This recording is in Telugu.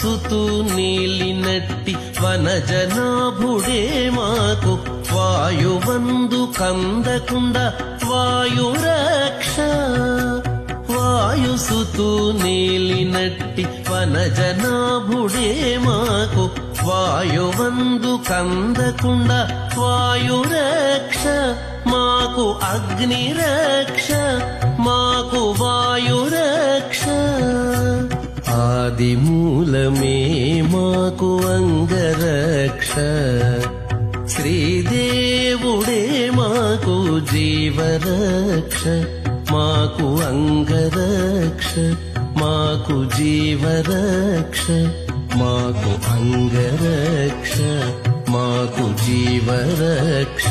వాయుసుతు నీలినట్టి వనజనాభుడే మాకు వాయువందు కందకుండా వాయురక్ష. వాయుసుతు నీలినట్టి వనజనాభుడే మాకు వాయువందు కందకుండా వాయురక్ష. మాకు అగ్నిరక్ష మాకు వాయురక్ష. ఆదిమూలమే మాకు అంగరక్ష. శ్రీదేవుడే మాకు జీవరక్ష. మాకు అంగరక్ష మాకు జీవరక్ష. మాకు అంగరక్ష మాకు జీవరక్ష.